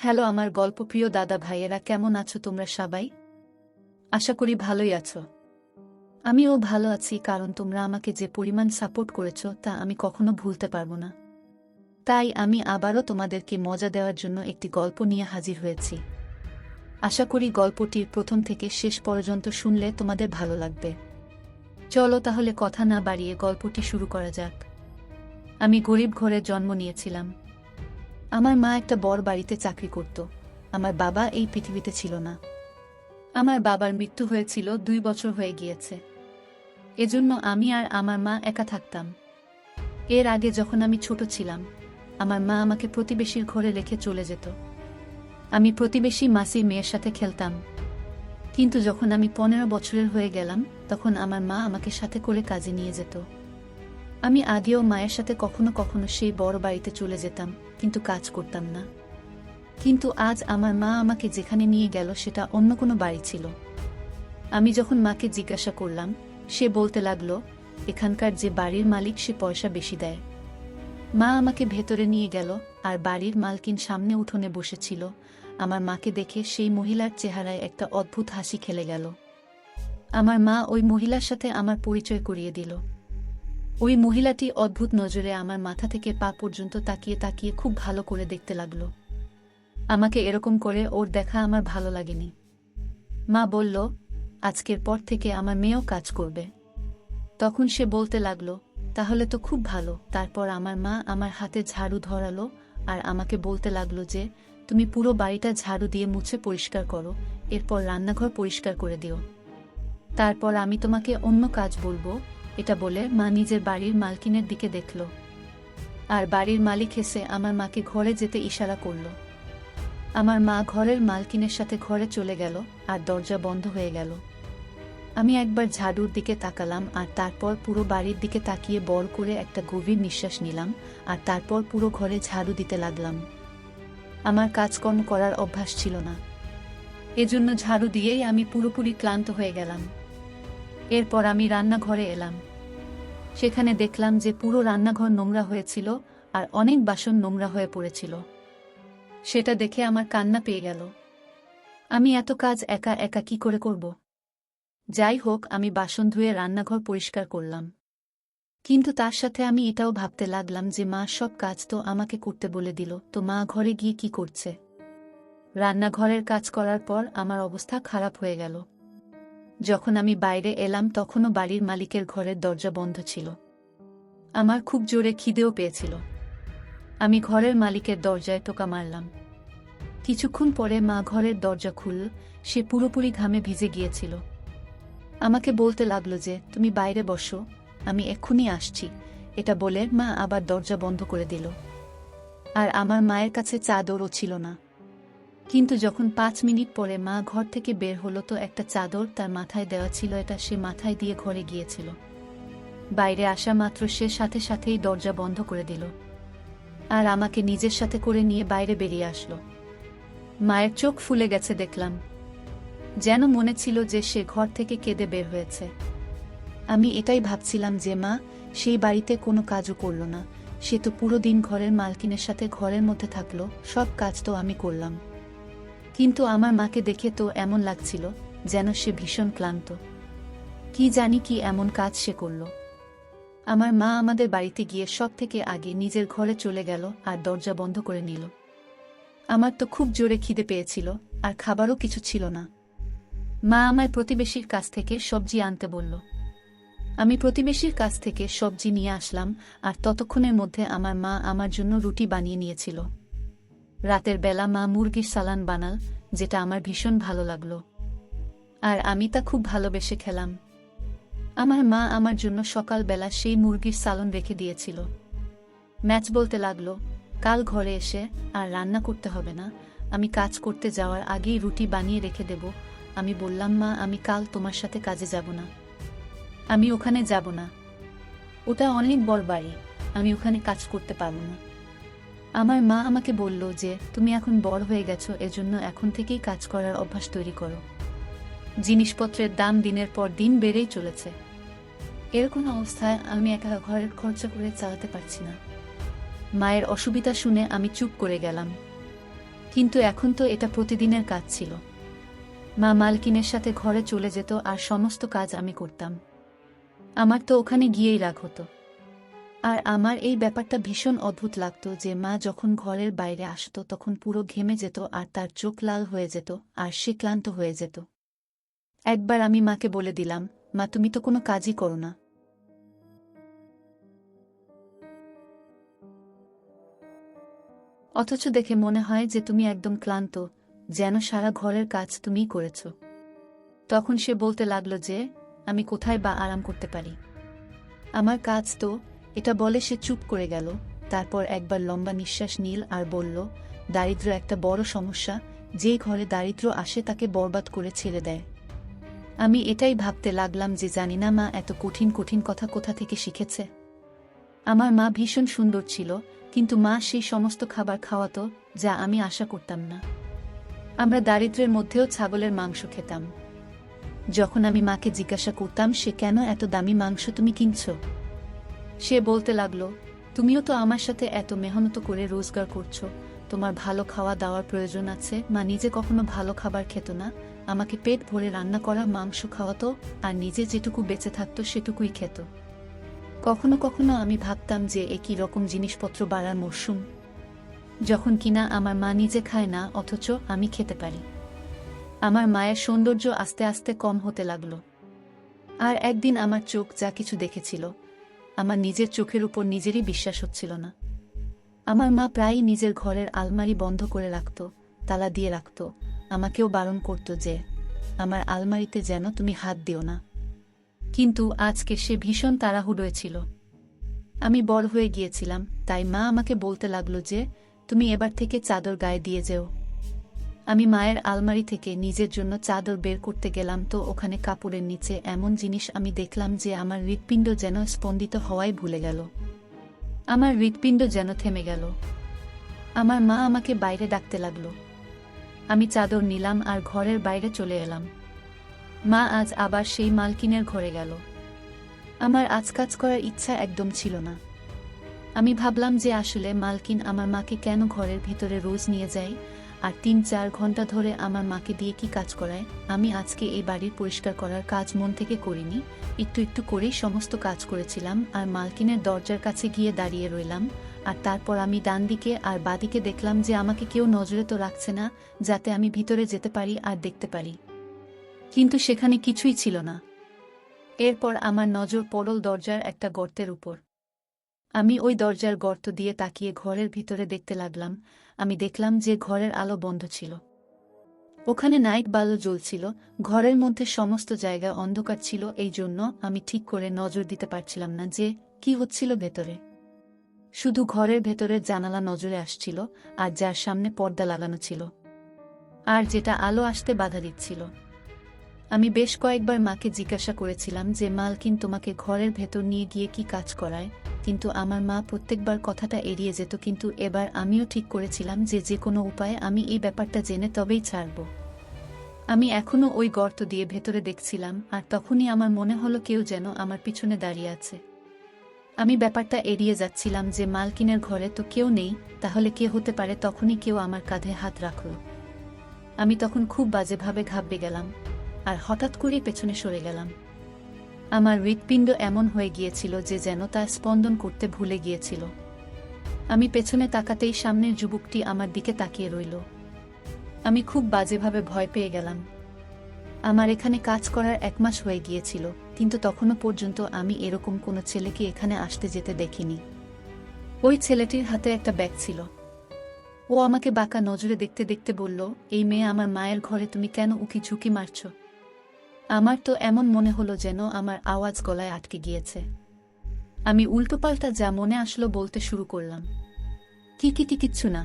Hello আমার গল্পপ্রিয় দাদা ভাইয়েরা, কেমন আছো তোমরা সবাই? আশা করি ভালোই আছো। আমিও ভালো আছি, কারণ তোমরা আমাকে যে পরিমাণ সাপোর্ট করেছো তা আমি কখনো ভুলতে পারবো না। তাই আমি আবারও তোমাদেরকে মজা দেওয়ার জন্য একটি গল্প নিয়ে হাজির হয়েছি। আশা করি গল্পটির প্রথম থেকে শেষ পর্যন্ত শুনলে তোমাদের ভালো লাগবে। চলো তাহলে কথা না বাড়িয়ে গল্পটি শুরু করা যাক। আমি গরিব ঘরে জন্ম নিয়েছিলাম। আমার মা একটা বড় বাড়িতে চাকরি করত। আমার বাবা এই পৃথিবীতে ছিল না। আমার বাবার মৃত্যু হয়েছিল 2 বছর হয়ে গিয়েছে। এজন্য আমি আর আমার মা একা থাকতাম। এর আগে যখন আমি ছোট ছিলাম, আমার মা আমাকে প্রতিবেশীর ঘরে রেখে চলে যেত। আমি প্রতিবেশী মাসির মেয়ের সাথে খেলতাম। কিন্তু যখন আমি 15 বছরের হয়ে গেলাম, তখন আমার মা আমাকে সাথে করে কাজে নিয়ে যেত। আমি আগেও মায়ের সাথে কখনো কখনো সেই বড় বাড়িতে চলে যেতাম, কিন্তু কাজ করতাম না। কিন্তু আজ আমার মা আমাকে যেখানে নিয়ে গেল সেটা অন্য কোনো বাড়ি ছিল। আমি যখন মাকে জিজ্ঞাসা করলাম, সে বলতে লাগলো, এখানকার যে বাড়ির মালিক সে পয়সা বেশি দেয়। মা আমাকে ভেতরে নিয়ে গেল, আর বাড়ির মালকিন সামনে উঠোনে বসেছিল। আমার মাকে দেখে সেই মহিলার চেহারায় একটা অদ্ভুত হাসি খেলে গেল। আমার মা ওই মহিলার সাথে আমার পরিচয় করিয়ে দিল। ওই মহিলাটি অদ্ভুত নজরে আমার মাথা থেকে পা পর্যন্ত তাকিয়ে তাকিয়ে খুব ভালো করে দেখতে লাগলো। আমাকে এরকম করে ওর দেখা আমার ভালো লাগেনি। মা বলল, আজকের পর থেকে আমার মেয়েও কাজ করবে। তখন সে বলতে লাগলো, তাহলে তো খুব ভালো। তারপর আমার মা আমার হাতে ঝাড়ু ধরালো আর আমাকে বলতে লাগলো যে, তুমি পুরো বাড়িটা ঝাড়ু দিয়ে মুছে পরিষ্কার করো, এরপর রান্নাঘর পরিষ্কার করে দিও। তারপর আমি তোমাকে অন্য কাজ বলবো। এটা বলে মা নিজের বাড়ির মালকিনের দিকে দেখল। আর বাড়ির মালিক এসে আমার মাকে ঘরে যেতে ইশারা করল। আমার মা ঘরের মালকিনের সাথে ঘরে চলে গেল, আর দরজা বন্ধ হয়ে গেল। আমি একবার ঝাড়ুর দিকে তাকালাম, আর তারপর পুরো বাড়ির দিকে তাকিয়ে বড় করে একটা গভীর নিঃশ্বাস নিলাম, আর তারপর পুরো ঘরে ঝাড়ু দিতে লাগলাম। আমার কাজকর্ম করার অভ্যাস ছিল না, এজন্য ঝাড়ু দিয়েই আমি পুরোপুরি ক্লান্ত হয়ে গেলাম। এরপর আমি রান্নাঘরে এলাম। সেখানে দেখলাম যে পুরো রান্নাঘর নোংরা হয়েছিল, আর অনেক বাসন নোংরা হয়ে পড়েছিল। সেটা দেখে আমার কান্না পেয়ে গেল। আমি এত কাজ একা একা কি করে করব? যাই হোক, আমি বাসন ধুয়ে রান্নাঘর পরিষ্কার করলাম। কিন্তু তার সাথে আমি এটাও ভাবতে লাগলাম যে মা সব কাজ তো আমাকে করতে বলে দিল, তো মা ঘরে গিয়ে কি করছে? রান্নাঘরের কাজ করার পর আমার অবস্থা খারাপ হয়ে গেল। যখন আমি বাইরে এলাম তখনও বাড়ির মালিকের ঘরের দরজা বন্ধ ছিল। আমার খুব জোরে খিদেও পেয়েছিল। আমি ঘরের মালিকের দরজায় টোকা মারলাম। কিছুক্ষণ পরে মা ঘরের দরজা খুলল। সে পুরোপুরি ঘামে ভিজে গিয়েছিল। আমাকে বলতে লাগলো যে, তুমি বাইরে বসো, আমি এক্ষুনি আসছি। এটা বলে মা আবার দরজা বন্ধ করে দিল। আর আমার মায়ের কাছে চাদরও ছিল না। কিন্তু যখন 5 মিনিট পরে মা ঘর থেকে বের হলো, তো একটা চাদর তার মাথায় দেওয়া ছিল। এটা সে মাথায় দিয়ে ঘরে গিয়েছিল। বাইরে আসা মাত্র সে সাথে সাথেই দরজা বন্ধ করে দিল, আর আমাকে নিজের সাথে করে নিয়ে বাইরে বেরিয়ে আসলো। মায়ের চোখ ফুলে গেছে দেখলাম, যেন মনে ছিল যে সে ঘর থেকে কেঁদে বের হয়েছে। আমি এটাই ভাবছিলাম যে মা সেই বাড়িতে কোনো কাজও করল না। সে তো পুরো দিন ঘরের মালকিনের সাথে ঘরের মধ্যে থাকলো, সব কাজ তো আমি করলাম। কিন্তু আমার মাকে দেখে তো এমন লাগছিল যেন সে ভীষণ ক্লান্ত। কি জানি কি এমন কাজ সে করল। আমার মা আমাদের বাড়িতে গিয়ে সব থেকে আগে নিজের ঘরে চলে গেল আর দরজা বন্ধ করে নিল। আমার তো খুব জোরে খিদে পেয়েছিল, আর খাবারও কিছু ছিল না। মা আমায় প্রতিবেশীর কাছ থেকে সবজি আনতে বলল। আমি প্রতিবেশীর কাছ থেকে সবজি নিয়ে আসলাম, আর ততক্ষণের মধ্যে আমার মা আমার জন্য রুটি বানিয়ে নিয়েছিল। রাতের বেলা মা মুরগির সালান বানাল, যেটা আমার ভীষণ ভালো লাগলো। আর আমি তা খুব ভালোবেসে খেলাম। আমার মা আমার জন্য সকালবেলা সেই মুরগির সালন রেখে দিয়েছিল। ম্যাচ বলতে লাগলো, কাল ঘরে এসে আর রান্না করতে হবে না, আমি কাজ করতে যাওয়ার আগেই রুটি বানিয়ে রেখে দেব। আমি বললাম, মা আমি কাল তোমার সাথে কাজে যাব না। আমি ওখানে যাব না, ওটা অনেক বড় বাড়ি, আমি ওখানে কাজ করতে পারব না। আমার মা আমাকে বলল যে, তুমি এখন বড় হয়ে গেছো, এজন্য এখন থেকেই কাজ করার অভ্যাস তৈরি করো। জিনিসপত্রের দাম দিনের পর দিন বেড়েই চলেছে। এরকম অবস্থায় আমি একা ঘরের খরচা করে চালাতে পারছি না। মায়ের অসুবিধা শুনে আমি চুপ করে গেলাম। কিন্তু এখন তো এটা প্রতিদিনের কাজ ছিল। মা মালকিনের সাথে ঘরে চলে যেত আর সমস্ত কাজ আমি করতাম। আমার তো ওখানে গিয়েই রাগ হতো। আর আমার এই ব্যাপারটা ভীষণ অদ্ভুত লাগতো যে মা যখন ঘরের বাইরে আসতো তখন পুরো ঘেমে যেত আর তার চোখ লাল হয়ে যেত আর সে ক্লান্ত হয়ে যেত। একবার আমি মাকে বলে দিলাম, মা তুমি তো কোনো কাজই করো না। অথচ দেখে মনে হয় যে তুমি একদম ক্লান্ত, যেন সারা ঘরের কাজ তুমিই করেছ। তখন সে বলতে লাগলো যে আমি কোথায় বা আরাম করতে পারি, আমার কাজ তো। এটা বলে সে চুপ করে গেল। তারপর একবার লম্বা নিঃশ্বাস নিল আর বলল, দারিদ্র্য একটা বড় সমস্যা, যেই ঘরে দারিদ্র্য আসে তাকে বরবাদ করে ছেড়ে দেয়। আমি এটাই ভাবতে লাগলাম যে জানি না মা এত কঠিন কঠিন কথা কোথা থেকে শিখেছে। আমার মা ভীষণ সুন্দর ছিল, কিন্তু মা সেই সমস্ত খাবার খাওয়াতো যা আমি আশা করতাম না। আমরা দারিদ্র্যের মধ্যেও ছাগলের মাংস খেতাম। যখন আমি মাকে জিজ্ঞাসা করতাম সে কেন এত দামি মাংস তুমি কিনছো, সে বলতে লাগলো, তুমিও তো আমার সাথে এত মেহনত করে রোজগার করছো, তোমার ভালো খাওয়া দাওয়ার প্রয়োজন আছে। মা নিজে কখনো ভালো খাবার খেত না, আমাকে পেট ভরে রান্না করা মাংস খাওয়াতো আর নিজে যেটুকু বেঁচে থাকতো সেটুকুই খেত। কখনো কখনো আমি ভাবতাম যে একই রকম জিনিসপত্র বাড়ার মরশুম, যখন কিনা আমার মা নিজে খায় না অথচ আমি খেতে পারি। আমার মায়ের সৌন্দর্য আস্তে আস্তে কম হতে লাগলো। আর একদিন আমার চোখ যা কিছু দেখেছিল, আমার নিজের চোখের উপর নিজেরই বিশ্বাস হচ্ছিল না। আমার মা প্রায়ই নিজের ঘরের আলমারি বন্ধ করে রাখত, তালা দিয়ে রাখত, আমাকেও বারণ করত যে আমার আলমারিতে যেন তুমি হাত দিও না। কিন্তু আজকে সে ভীষণ তাড়াহুড়োয় ছিল। আমি বড় হয়ে গিয়েছিলাম, তাই মা আমাকে বলতে লাগলো যে তুমি এবার থেকে চাদর গায়ে দিয়ে যেও। আমি মায়ের আলমারি থেকে নিজের জন্য চাদর বের করতে গেলাম, তো ওখানে কাপড়ের নিচে এমন জিনিস আমি দেখলাম যে আমার হৃৎপিণ্ড যেন স্পন্দিত হওয়াই ভুলে গেল। আমার হৃৎপিণ্ড যেন থেমে গেল। আমার মা আমাকে বাইরে ডাকতে লাগলো। আমি চাদর নিলাম আর ঘরের বাইরে চলে এলাম। মা আজ আবার সেই মালকিনের ঘরে গেল। আমার আজ কাজ করার ইচ্ছা একদম ছিল না। আমি ভাবলাম যে আসলে মালকিন আমার মাকে কেন ঘরের ভিতরে রোজ নিয়ে যায় আর ৩-৪ ঘন্টা ধরে আমার মাকে দিয়ে কি কাজ করায়। আমি আজকে এই বাড়ির পরিষ্কার করার কাজ মন থেকে করিনি, একটু একটু করেই সমস্ত কাজ করেছিলাম আর মালকিনের দরজার কাছে গিয়ে দাঁড়িয়ে রইলাম। আর তারপর আমি ডান দিকে আর বাদিকে দেখলাম যে আমাকে কেউ নজরে তো রাখছে না, যাতে আমি ভিতরে যেতে পারি আর দেখতে পারি। কিন্তু সেখানে কিছুই ছিল না। এরপর আমার নজর পড়ল দরজার একটা গর্তের উপর। আমি ওই দরজার গর্ত দিয়ে তাকিয়ে ঘরের ভিতরে দেখতে লাগলাম। আমি দেখলাম যে ঘরের আলো বন্ধ ছিল। ওখানে নাইট বাল্ব জ্বলছিল। ঘরের মধ্যে সমস্ত জায়গা অন্ধকার ছিল, এই জন্য আমি ঠিক করে নজর দিতে পারছিলাম না যে কি হচ্ছিল ভেতরে। শুধু ঘরের ভেতরের জানালা নজরে আসছিল, আর যার সামনে পর্দা লাগানো ছিল, আর যেটা আলো আসতে বাধা দিচ্ছিল। আমি বেশ কয়েকবার মাকে জিজ্ঞাসা করেছিলাম যে মালকিন তোমাকে ঘরের ভেতর নিয়ে গিয়ে কি কাজ করায়, কিন্তু আমার মা প্রত্যেকবার কথাটা এড়িয়ে যেত। কিন্তু এবার আমিও ঠিক করেছিলাম যে যে কোনো উপায়ে আমি এই ব্যাপারটা জেনে তবেই ছাড়ব। আমি এখনো ওই গর্ত দিয়ে ভেতরে দেখছিলাম, আর তখনই আমার মনে হলো কেউ যেন আমার পিছনে দাঁড়িয়ে আছে। আমি ব্যাপারটা এড়িয়ে যাচ্ছিলাম যে মালকিনের ঘরে তো কেউ নেই, তাহলে কে হতে পারে। তখনই কেউ আমার কাঁধে হাত রাখল। আমি তখন খুব বাজেভাবে ঘাবড়ে গেলাম আর হঠাৎ করেই পেছনে সরে গেলাম। আমার হৃৎপিণ্ড এমন হয়ে গিয়েছিল যে যেন তা স্পন্দন করতে ভুলে গিয়েছিল। আমি পেছনে তাকাতেই সামনের যুবকটি আমার দিকে তাকিয়ে রইল। আমি খুব বাজেভাবে ভয় পেয়ে গেলাম। আমার এখানে কাজ করার 1 মাস হয়ে গিয়েছিল, কিন্তু তখনও পর্যন্ত আমি এরকম কোনো ছেলেকে এখানে আসতে যেতে দেখিনি। ওই ছেলেটির হাতে একটা ব্যাগ ছিল। ও আমাকে বাঁকা নজরে দেখতে দেখতে বলল, এই মেয়ে আমার মায়ের ঘরে, তুমি কেন উকি ঝুঁকি মারছ? আমার তো এমন মনে হলো যেন আমার আওয়াজ গলায় আটকে গিয়েছে। আমি উল্টোপাল্টা যা মনে আসলো বলতে শুরু করলাম। কিচ্ছু না,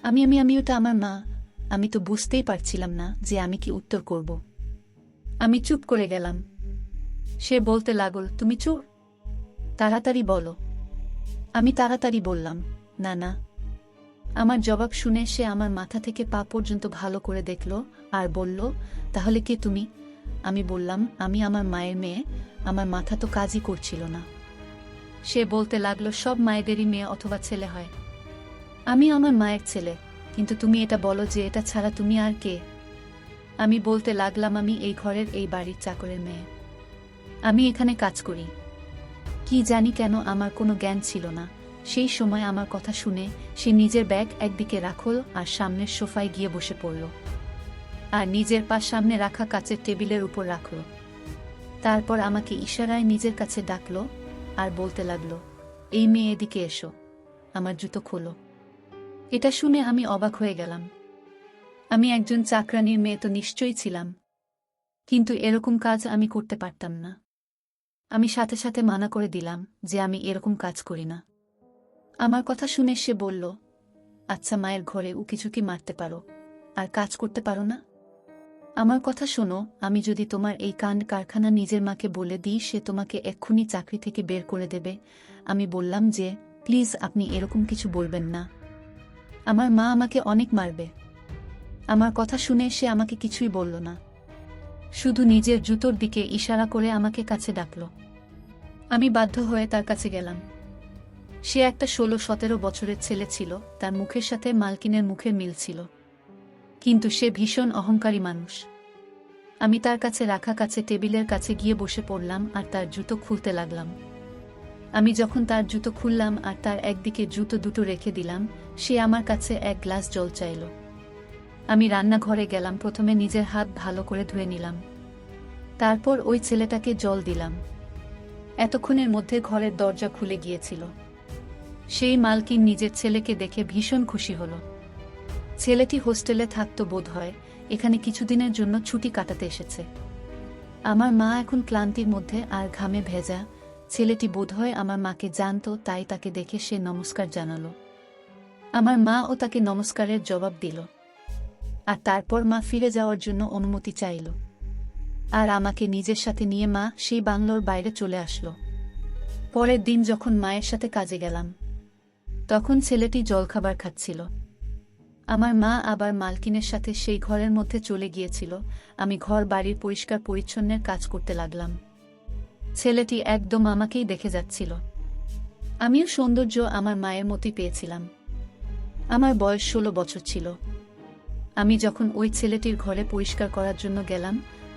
আমি ওটা আমার মা। আমি তো বুঝতেই পারছিলাম না যে আমি কি উত্তর করব। আমি চুপ করে গেলাম। সে বলতে লাগল, তুমি চোর, তাড়াতাড়ি বলো। আমি তাড়াতাড়ি বললাম, না না। আমার জবাব শুনে সে আমার মাথা থেকে পা পর্যন্ত ভালো করে দেখল আর বলল, তাহলে কে তুমি? আমি বললাম, আমি আমার মায়ের মেয়ে। আমার মাথা তো কাজই করছিল না। সে বলতে লাগলো, সব মায়েদেরই মেয়ে অথবা ছেলে হয়। আমি আমার মায়ের ছেলে, কিন্তু তুমি এটা বলো যে এটা ছাড়া তুমি আর কে? আমি বলতে লাগলাম, আমি এই ঘরের এই বাড়ির চাকরের মেয়ে। আমি এখানে কাজ করি। কি জানি কেন আমার কোনো জ্ঞান ছিল না। সেই সময় আমার কথা শুনে সে নিজের ব্যাগ একদিকে রাখল আর সামনের সোফায় গিয়ে বসে পড়ল, আর নিজের পা সামনে রাখা কাচের টেবিলের উপর রাখল। তারপর আমাকে ইশারায় নিজের কাছে ডাকল আর বলতে লাগল, এই মেয়ে এদিকে এসো, আমার জুতো খোলো। এটা শুনে আমি অবাক হয়ে গেলাম। আমি একজন চাকরানির মেয়ে তো নিশ্চয়ই ছিলাম, কিন্তু এরকম কাজ আমি করতে পারতাম না। আমি সাথে সাথে মানা করে দিলাম যে আমি এরকম কাজ করি না। আমার কথা শুনে সে বলল, আচ্ছা, মায়ের ঘরে উকিঝুঁকি মারতে পারো আর কাজ করতে পারো না? আমার কথা শোনো, আমি যদি তোমার এই কাণ্ড কারখানা নিজের মাকে বলে দিই, সে তোমাকে এক্ষুনি চাকরি থেকে বের করে দেবে। আমি বললাম যে প্লিজ আপনি এরকম কিছু বলবেন না, আমার মা আমাকে অনেক মারবে। আমার কথা শুনে সে আমাকে কিছুই বলল না, শুধু নিজের জুতোর দিকে ইশারা করে আমাকে কাছে ডাকল। আমি বাধ্য হয়ে তার কাছে গেলাম। সে একটা 16-17 বছরের ছেলে ছিল, তার মুখের সাথে মালকিনের মুখের মিল ছিল, কিন্তু সে ভীষণ অহংকারী মানুষ। আমি তার কাছে রাখা কাছে টেবিলের কাছে গিয়ে বসে পড়লাম আর তার জুতো খুলতে লাগলাম। আমি যখন তার জুতো খুললাম আর তার একদিকে জুতো দুটো রেখে দিলাম, সে আমার কাছে এক গ্লাস জল চাইল। আমি রান্নাঘরে গেলাম, প্রথমে নিজের হাত ভালো করে ধুয়ে নিলাম, তারপর ওই ছেলেটাকে জল দিলাম। এতক্ষণের মধ্যে ঘরের দরজা খুলে গিয়েছিল। সেই মালকিন নিজের ছেলেকে দেখে ভীষণ খুশি হল। ছেলেটি হোস্টেলে থাকতো বোধহয়, এখানে কিছুদিনের জন্য ছুটি কাটাতে এসেছে। আমার মা এখন ক্লান্তির মধ্যে আর ঘামে ভেজা। ছেলেটি বোধহয় আমার মাকে জানতো, তাই তাকে দেখে সে নমস্কার জানালো। আমার মা ও তাকে নমস্কারের জবাব দিল, আর তারপর মা ফিরে যাওয়ার জন্য অনুমতি চাইল, আর আমাকে নিজের সাথে নিয়ে মা সেই বাংলোর বাইরে চলে আসলো। পরের দিন যখন মায়ের সাথে কাজে গেলাম, তখন ছেলেটি জলখাবার খাচ্ছিল। আমার মা আবার মালকিনের সাথে সেই ঘরের মধ্যে চলে গিয়েছিল। আমি ঘর বাড়ির পরিষ্কার পরিচ্ছন্নের কাজ করতে লাগলাম। ছেলেটি একদম আমাকেই দেখে যাচ্ছিল। আমিও সৌন্দর্য আমার মায়ের মতোই পেয়েছিলাম। আমার বয়স 16 বছর ছিল। আমি যখন ওই ছেলেটির ঘরে পরিষ্কার করার জন্য গেলাম,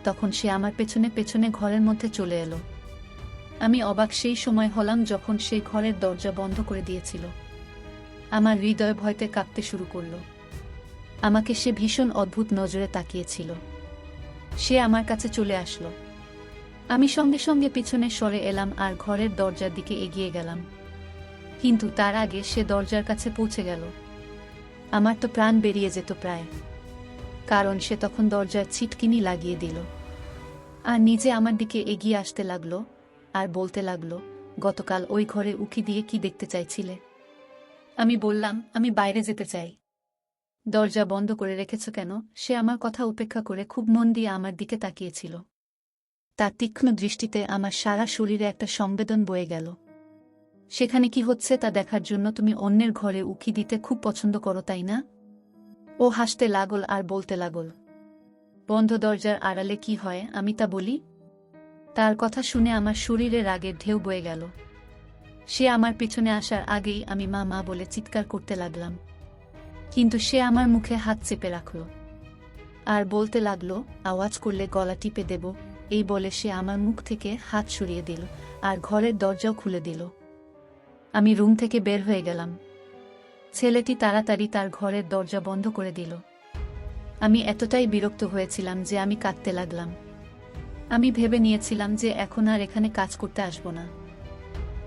তখন সে আমার পেছনে পেছনে ঘরের মধ্যে চলে এলো। আমি অবাক সেই সময় হলাম যখন সেই ঘরের দরজা বন্ধ করে দিয়েছিল। আমার হৃদয় ভয়তে কাঁপতে শুরু করল। আমাকে সে ভীষণ অদ্ভুত নজরে তাকিয়েছিল। সে আমার কাছে চলে আসলো। আমি সঙ্গে সঙ্গে পিছনে সরে এলাম আর ঘরের দরজার দিকে এগিয়ে গেলাম, কিন্তু তার আগে সে দরজার কাছে পৌঁছে গেল। আমার তো প্রাণ বেরিয়ে যেত প্রায়, কারণ সে তখন দরজার ছিটকিনি লাগিয়ে দিল আর নিজে আমার দিকে এগিয়ে আসতে লাগলো আর বলতে লাগলো, গতকাল ওই ঘরে উকি দিয়ে কি দেখতে চাইছিলে? আমি বললাম, আমি বাইরে যেতে চাই। দরজা বন্ধ করে রেখেছ কেন? সে আমার কথা উপেক্ষা করে খুব মন দিয়ে আমার দিকে তাকিয়েছিল। তার তীক্ষ্ণ দৃষ্টিতে আমার সারা শরীরে একটা সংবেদন বয়ে গেল। সেখানে কি হচ্ছে তা দেখার জন্য তুমি অন্যের ঘরে উকি দিতে খুব পছন্দ করো, তাই না? ও হাসতে লাগল আর বলতে লাগল, বন্ধ দরজার আড়ালে কি হয় আমি তা বলি? তার কথা শুনে আমার শরীরে রাগের ঢেউ বয়ে গেল। সে আমার পিছনে আসার আগেই আমি মা মা বলে চিৎকার করতে লাগলাম, কিন্তু সে আমার মুখে হাত চেপে রাখল আর বলতে লাগলো, আওয়াজ করলে গলা টিপে দেব। এই বলে সে আমার মুখ থেকে হাত সরিয়ে দিল আর ঘরের দরজাও খুলে দিল। আমি রুম থেকে বের হয়ে গেলাম। ছেলেটি তাড়াতাড়ি তার ঘরের দরজা বন্ধ করে দিল। আমি এতটাই বিরক্ত হয়েছিলাম যে আমি কাঁদতে লাগলাম। আমি ভেবে নিয়েছিলাম যে এখন আর এখানে কাজ করতে আসব না।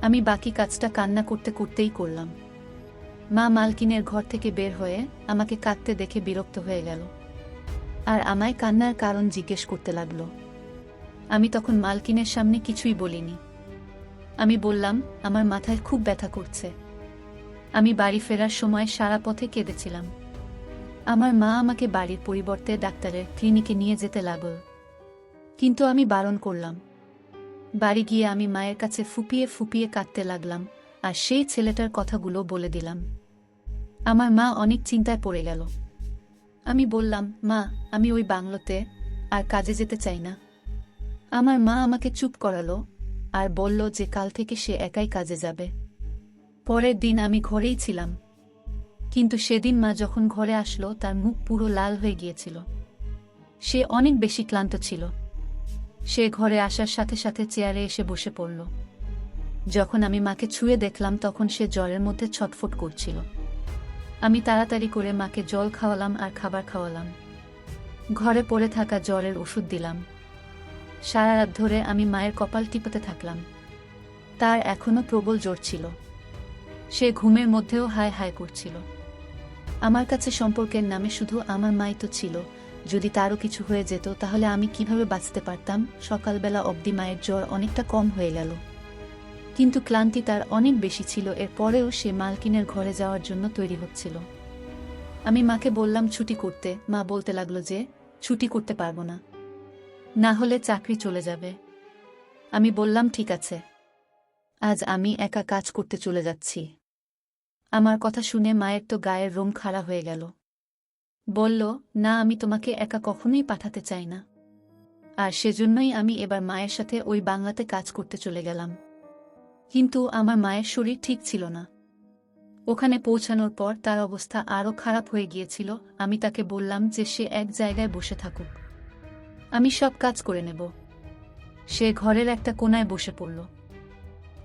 আমি বাকি কাজটা কান্না করতে করতেই করলাম। মা মালকিনের ঘর থেকে বের হয়ে আমাকে কাঁদতে দেখে বিরক্ত হয়ে গেল আর আমায় কান্নার কারণ জিজ্ঞেস করতে লাগলো। আমি তখন মালকিনের সামনে কিছুই বলিনি। আমি বললাম, আমার মাথায় খুব ব্যথা করছে। আমি বাড়ি ফেরার সময় সারা পথে কেঁদেছিলাম। আমার মা আমাকে বাড়ির পরিবর্তে ডাক্তারের ক্লিনিকে নিয়ে যেতে লাগল, কিন্তু আমি বারণ করলাম। বাড়ি গিয়ে আমি মায়ের কাছে ফুপিয়ে ফুপিয়ে কাঁদতে লাগলাম আর সেই ছেলেটার কথাগুলো বলে দিলাম। আমার মা অনেক চিন্তায় পড়ে গেল। আমি বললাম, মা, আমি ওই বাংলোতে আর কাজে যেতে চাই না। আমার মা আমাকে চুপ করালো আর বলল যে কাল থেকে সে একাই কাজে যাবে। পরের দিন আমি ঘরেই ছিলাম। কিন্তু সেদিন মা যখন ঘরে আসলো তার মুখ পুরো লাল হয়ে গিয়েছিল। সে অনেক বেশি ক্লান্ত ছিল। সে ঘরে আসার সাথে সাথে চেয়ারে এসে বসে পড়ল। যখন আমি মাকে ছুঁয়ে দেখলাম তখন সে জ্বরের মধ্যে ছটফট করছিল। আমি তাড়াতাড়ি করে মাকে জল খাওয়ালাম আর খাবার খাওয়ালাম। ঘরে পড়ে থাকা জ্বরের ওষুধ দিলাম। সারা রাত ধরে আমি মায়ের কপাল টিপাতে থাকলাম। তার এখনো প্রবল জ্বর ছিল। সে ঘুমের মধ্যেও হায় হায় করছিল। আমার কাছে সম্পর্কের নামে শুধু আমার মাই তো ছিল। যদি তারও কিছু হয়ে যেত তাহলে আমি কিভাবে বাঁচতে পারতাম? সকালবেলা অবধি মায়ের জ্বর অনেকটা কম হয়ে গেল, কিন্তু ক্লান্তি তার অনেক বেশি ছিল। এরপরেও সে মালকিনের ঘরে যাওয়ার জন্য তৈরি হচ্ছিল। আমি মাকে বললাম ছুটি করতে। মা বলতে লাগলো যে ছুটি করতে পারবো না, না হলে চাকরি চলে যাবে। আমি বললাম ঠিক আছে, আজ আমি একা কাজ করতে চলে যাচ্ছি। আমার কথা শুনে মায়ের তো গায়ের রোম খাড়া হয়ে গেল। বলল, না, আমি তোমাকে একা কখনোই পাঠাতে চাই না। আর সেজন্যই আমি এবার মায়ের সাথে ওই বাংলাতে কাজ করতে চলে গেলাম। কিন্তু আমার মায়ের শরীর ঠিক ছিল না। ওখানে পৌঁছানোর পর তার অবস্থা আরও খারাপ হয়ে গিয়েছিল। আমি তাকে বললাম যে সে এক জায়গায় বসে থাকুক, আমি সব কাজ করে নেব। সে ঘরের একটা কোনায় বসে পড়ল।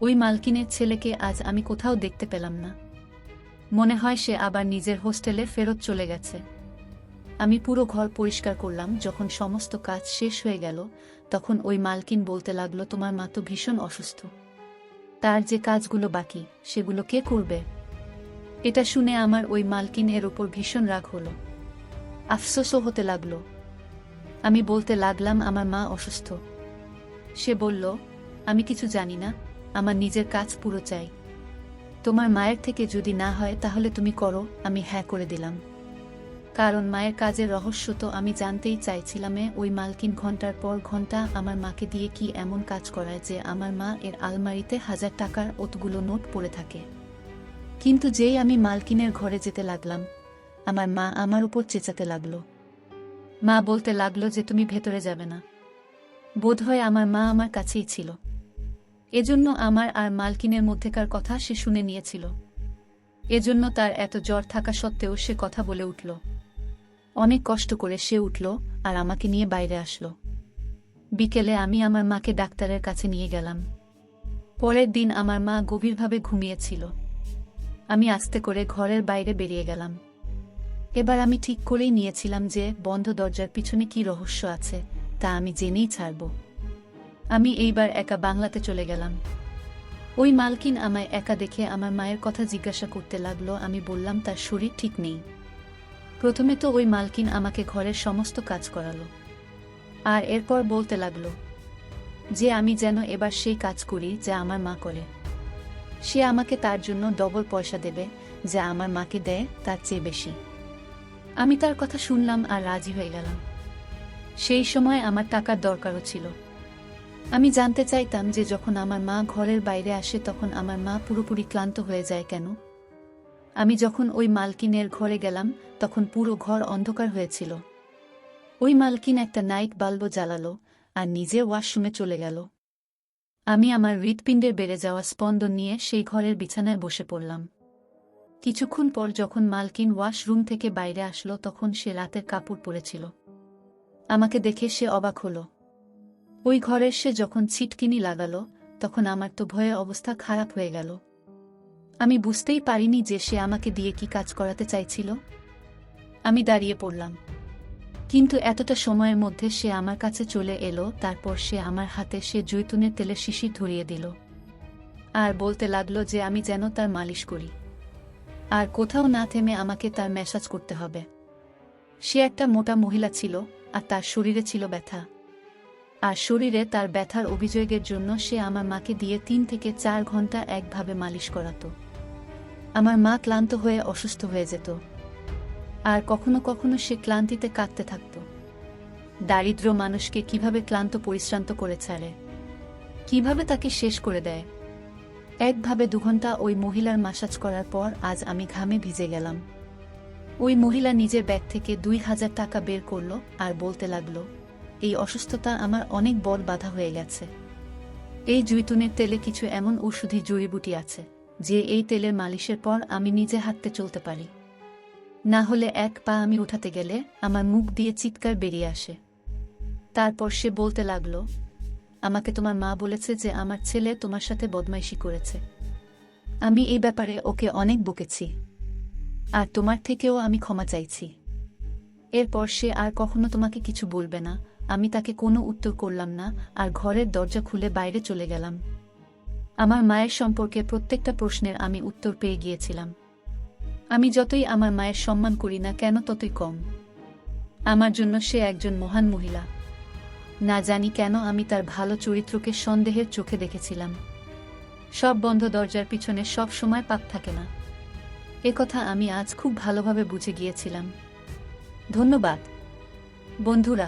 ওই মালকিনের ছেলেকে আজ আমি কোথাও দেখতে পেলাম না। মনে হয় সে আবার নিজের হোস্টেলে ফেরত চলে গেছে। আমি পুরো ঘর পরিষ্কার করলাম। যখন সমস্ত কাজ শেষ হয়ে গেল তখন ওই মালকিন বলতে লাগলো, তোমার মা তো ভীষণ অসুস্থ, তার যে কাজগুলো বাকি সেগুলো কে করবে? এটা শুনে আমার ওই মালকিন এর ওপর ভীষণ রাগ হলো, আফসোসও হতে লাগলো। আমি বলতে লাগলাম, আমার মা অসুস্থ। সে বলল, আমি কিছু জানি না, আমার নিজের কাজ পুরো চাই। তোমার মায়ের থেকে যদি না হয় তাহলে তুমি করো। আমি হ্যাঁ করে দিলাম, কারণ মায়ের কাজের রহস্য তো আমি জানতেই চাইছিলাম। ওই মালকিন ঘন্টার পর ঘন্টা আমার মাকে দিয়ে কি এমন কাজ করায় যে আমার মা এর আলমারিতে 1000 টাকার ওতগুলো নোট পড়ে থাকে। কিন্তু যেই আমি মালকিনের ঘরে যেতে লাগলাম আমার মা আমার উপর চেঁচাতে লাগলো। মা বলতে লাগলো যে তুমি ভেতরে যাবে না। বোধহয় আমার মা আমার কাছেই ছিল, এজন্য আমার আর মালকিনের মধ্যেকার কথা সে শুনে নিয়েছিল। এজন্য তার এত জ্বর থাকা সত্ত্বেও সে কথা বলে উঠল। অনেক কষ্ট করে সে উঠল আর আমাকে নিয়ে বাইরে আসলো। বিকেলে আমি আমার মাকে ডাক্তারের কাছে নিয়ে গেলাম। পরের দিন আমার মা গভীরভাবে ঘুমিয়েছিল। আমি আস্তে করে ঘরের বাইরে বেরিয়ে গেলাম। এবার আমি ঠিক করেই নিয়েছিলাম যে বন্ধ দরজার পিছনে কি রহস্য আছে তা আমি জেনেই ছাড়ব। আমি এইবার একা বাংলাতে চলে গেলাম। ওই মালকিন আমায় একা দেখে আমার মায়ের কথা জিজ্ঞাসা করতে লাগলো। আমি বললাম তার শরীর ঠিক নেই। প্রথমে তো ওই মালকিন আমাকে ঘরের সমস্ত কাজ করালো, আর এরপর বলতে লাগলো যে আমি যেন এবার সেই কাজ করি যা আমার মা করে। সে আমাকে তার জন্য ডবল পয়সা দেবে, যা আমার মাকে দেয় তার চেয়ে বেশি। আমি তার কথা শুনলাম আর রাজি হয়ে গেলাম। সেই সময় আমার টাকার দরকারও ছিল। আমি জানতে চাইতাম যে যখন আমার মা ঘরের বাইরে আসে তখন আমার মা পুরোপুরি ক্লান্ত হয়ে যায় কেন। আমি যখন ওই মালকিনের ঘরে গেলাম তখন পুরো ঘর অন্ধকার হয়েছিল। ওই মালকিন একটা নাইট বাল্বও জ্বালালো আর নিজে ওয়াশরুমে চলে গেল। আমি আমার হৃৎপিণ্ডের বেড়ে যাওয়া স্পন্দন নিয়ে সেই ঘরের বিছানায় বসে পড়লাম। কিছুক্ষণ পর যখন মালকিন ওয়াশরুম থেকে বাইরে আসলো তখন সে রাতের কাপড় পরেছিল। আমাকে দেখে সে অবাক হলো। ওই ঘরের সে যখন ছিটকিনি লাগালো তখন আমার তো ভয়ে অবস্থা খারাপ হয়ে গেল। আমি বুঝতেই পারিনি যে সে আমাকে দিয়ে কি কাজ করাতে চাইছিল। আমি দাঁড়িয়ে পড়লাম, কিন্তু এতটা সময়ের মধ্যে সে আমার কাছে চলে এলো। তারপর সে আমার হাতে সে জৈতুনের তেলের শিশির ধরিয়ে দিল আর বলতে লাগলো যে আমি যেন তার মালিশ করি, আর কোথাও না থেমে আমাকে তার ম্যাসাজ করতে হবে। সে একটা মোটা মহিলা ছিল আর তার শরীরে ছিল ব্যথা, আর শরীরে তার ব্যথার অভিযোগের জন্য সে আমার মাকে দিয়ে 3 থেকে 4 ঘন্টা একভাবে মালিশ করাতো। আমার মা ক্লান্ত হয়ে অসুস্থ হয়ে যেত, আর কখনো কখনো সে ক্লান্তিতে কাঁদতে থাকত। দারিদ্র মানুষকে কিভাবে ক্লান্ত পরিশ্রান্ত করে ছাড়ে, কিভাবে তাকে শেষ করে দেয়। একভাবে 2 ঘন্টা ওই মহিলার মাসাজ করার পর আজ আমি ঘামে ভিজে গেলাম। ওই মহিলা নিজের ব্যাগ থেকে 2000 টাকা বের করল আর বলতে লাগলো, এই অসুস্থতা আমার অনেক বড় বাধা হয়ে গেছে। এই জৈতুনের তেলে কিছু এমন ঔষধি জড়িবুটি আছে যে এই তেলের মালিশের পর আমি নিজে হাঁটতে চলতে পারি। না হলে এক পা আমি উঠাতে গেলে আমার মুখ দিয়ে চিৎকার বেরিয়ে আসে। তারপর সে বলতে লাগলো, আমাকে তোমার মা বলেছে যে আমার ছেলে তোমার সাথে বদমাইশি করেছে। আমি এই ব্যাপারে ওকে অনেক বকেছি, আর তোমার থেকেও আমি ক্ষমা চাইছি। এরপর সে আর কখনো তোমাকে কিছু বলবে না। আমি তাকে কোনো উত্তর করলাম না, আর ঘরের দরজা খুলে বাইরে চলে গেলাম। আমার মায়ের সম্পর্কে প্রত্যেকটা প্রশ্নের আমি উত্তর পেয়ে গিয়েছিলাম। আমি যতই আমার মায়ের সম্মান করি না কেন ততই কম। আমার জন্য সে একজন মহান মহিলা। না জানি কেন আমি তার ভালো চরিত্রকে সন্দেহের চোখে দেখেছিলাম। সব বন্ধ দরজার পিছনে সব সময় পাপ থাকে না, একথা আমি আজ খুব ভালোভাবে বুঝে গিয়েছিলাম। ধন্যবাদ বন্ধুরা।